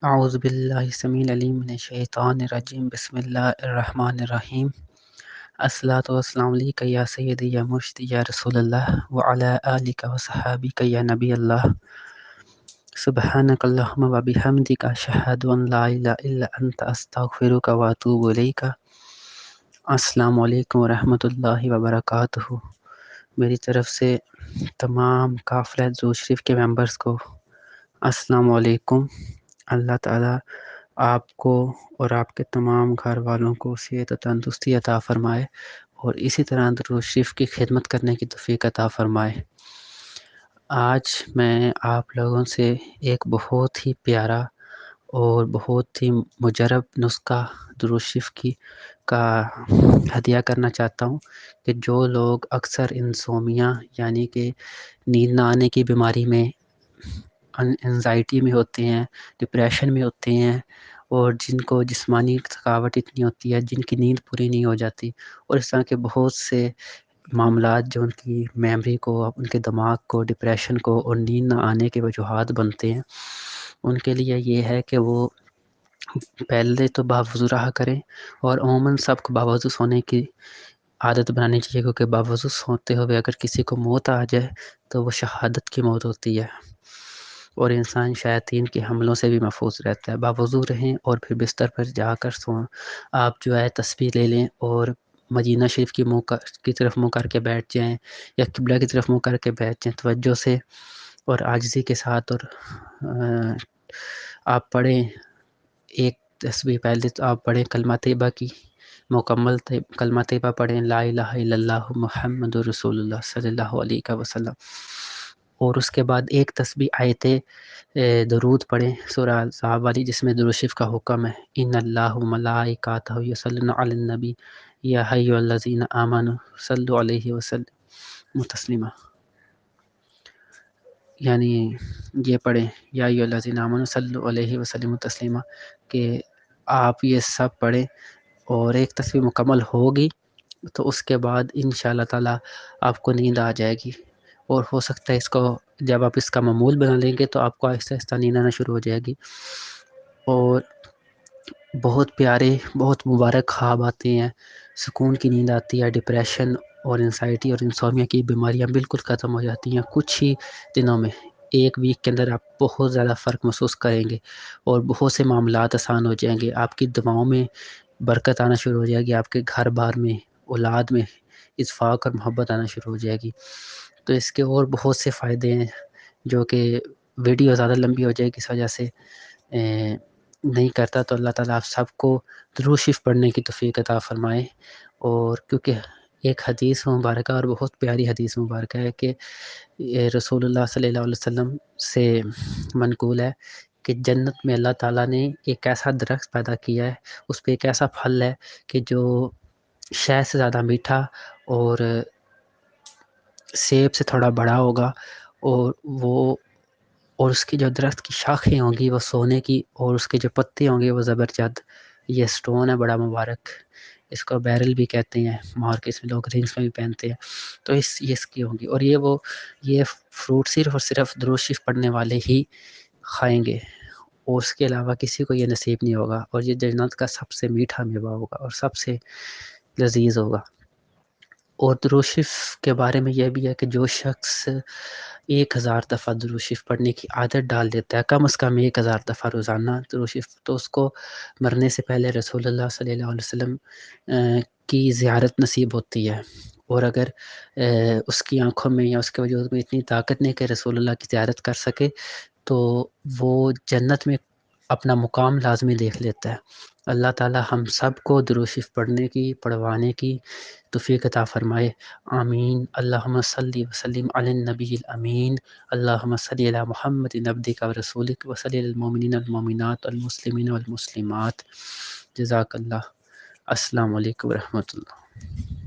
اعوذ باللہ السمیع العلیم من الشیطان الرجیم بسم اللہ الرحمن الرحیم الصلاۃ والسلام علیک یا سیدی یا مرشد یا رسول اللہ وعلی آلک وصحابک یا نبی اللہ سبحانک اللہم وبحمدک اشہد ان لا الہ الا انت استغفرک واتوب الیک۔ السلام علیکم ورحمۃ اللہ وبرکاتہ۔ میری طرف سے تمام قافلہ درود شریف کے ممبرس کو السلام علیکم۔ اللہ تعالیٰ آپ کو اور آپ کے تمام گھر والوں کو صحت و تندرستی عطا فرمائے اور اسی طرح درود شریف کی خدمت کرنے کی توفیق عطا فرمائے۔ آج میں آپ لوگوں سے ایک بہت ہی پیارا اور بہت ہی مجرب نسخہ درود شریف کا ہدیہ کرنا چاہتا ہوں کہ جو لوگ اکثر انسومیا یعنی کہ نیند نہ آنے کی بیماری میں، انزائٹی میں ہوتے ہیں، ڈپریشن میں ہوتے ہیں، اور جن کو جسمانی تھکاوٹ اتنی ہوتی ہے، جن کی نیند پوری نہیں ہو جاتی، اور اس طرح کے بہت سے معاملات جو ان کی میموری کو، ان کے دماغ کو، ڈپریشن کو اور نیند نہ آنے کے وجوہات بنتے ہیں، ان کے لیے یہ ہے کہ وہ پہلے تو باوضو رہا کریں، اور عموماً سب کو باوضو سونے کی عادت بنانی چاہیے، کیونکہ باوضو سوتے ہوئے اگر کسی کو موت آ جائے تو وہ شہادت کی موت ہوتی ہے، اور انسان شیاطین کے حملوں سے بھی محفوظ رہتا ہے۔ باوضو رہیں اور پھر بستر پر جا کر سویں۔ آپ جو ہے تسبیح لے لیں اور مدینہ شریف کی طرف منہ کر کے بیٹھ جائیں، یا قبلہ کی طرف منہ کر کے بیٹھ جائیں توجہ سے اور عاجزی کے ساتھ، اور آپ پڑھیں ایک تسبیح۔ پہلے تو آپ پڑھیں کلمہ طیبہ کی مکمل کلمہ طیبہ پڑھیں، لا الہ الا اللہ محمد رسول اللہ صلی اللہ علیہ وسلم، اور اس کے بعد ایک تسبیح آیت درود پڑھیں سورہ احزاب والی، جس میں درود شریف کا حکم ہے، ان اللہ ملائکتہ یصلون علی النبی یا ایھا الذین آمنوا صلوا علیہ وسلموا تسلیما، یعنی یہ پڑھیں یا ایھا الذین آمنوا صلوا علیہ وسلموا تسلیما، کہ آپ یہ سب پڑھیں، اور ایک تسبیح مکمل ہوگی تو اس کے بعد انشاءاللہ تعالی آپ کو نیند آ جائے گی، اور ہو سکتا ہے اس کو جب آپ اس کا معمول بنا لیں گے تو آپ کو آہستہ آہستہ نیند آنا شروع ہو جائے گی، اور بہت پیارے، بہت مبارک خواب آتے ہیں، سکون کی نیند آتی ہے، ڈپریشن اور انسائٹی اور انسومیا کی بیماریاں بالکل ختم ہو جاتی ہیں کچھ ہی دنوں میں۔ ایک ویک کے اندر آپ بہت زیادہ فرق محسوس کریں گے، اور بہت سے معاملات آسان ہو جائیں گے، آپ کی دعاؤں میں برکت آنا شروع ہو جائے گی، آپ کے گھر بار میں، اولاد میں اتفاق اور محبت آنا شروع ہو جائے گی۔ تو اس کے اور بہت سے فائدے ہیں، جو کہ ویڈیو زیادہ لمبی ہو جائے گی اس وجہ سے نہیں کرتا، تو اللہ تعالیٰ آپ سب کو درود شریف پڑھنے کی توفیق عطا فرمائے۔ اور کیونکہ ایک حدیث مبارکہ اور بہت پیاری حدیث مبارکہ ہے کہ رسول اللہ صلی اللہ علیہ وسلم سے منقول ہے کہ جنت میں اللہ تعالیٰ نے ایک ایسا درخت پیدا کیا ہے، اس پہ ایک ایسا پھل ہے کہ جو شہد سے زیادہ میٹھا اور سیب سے تھوڑا بڑا ہوگا، اور اس کی جو درخت کی شاخیں ہوں گی وہ سونے کی، اور اس کے جو پتے ہوں گے وہ زبرجد۔ یہ سٹون ہے بڑا مبارک، اس کو بیرل بھی کہتے ہیں، مارکیٹ میں لوگ رنگس میں بھی پہنتے ہیں، تو یہ اس کی ہوں گی، اور یہ فروٹ صرف اور صرف درود شریف پڑھنے والے ہی کھائیں گے، اور اس کے علاوہ کسی کو یہ نصیب نہیں ہوگا، اور یہ جنت کا سب سے میٹھا میوہ ہوگا اور سب سے لذیذ ہوگا۔ اور درود شریف کے بارے میں یہ بھی ہے کہ جو شخص 1000 دفعہ درود شریف پڑھنے کی عادت ڈال دیتا ہے، کم از کم 1000 دفعہ روزانہ درود شریف، تو اس کو مرنے سے پہلے رسول اللہ صلی اللہ علیہ وسلم کی زیارت نصیب ہوتی ہے، اور اگر اس کی آنکھوں میں یا اس کے وجود میں اتنی طاقت نہیں کہ رسول اللہ کی زیارت کر سکے، تو وہ جنت میں اپنا مقام لازمی دیکھ لیتا ہے۔ اللہ تعالی ہم سب کو درود شریف پڑھنے کی، پڑھوانے کی توفیق عطا فرمائے، آمین۔ اللہم صلی وسلم علی النبی الامین، اللہم صلی علی محمد عبدک و رسولک وصلی علی المؤمنین والمؤمنات والمسلمین والمسلمات۔ جزاک اللہ۔ السلام علیکم ورحمۃ اللہ۔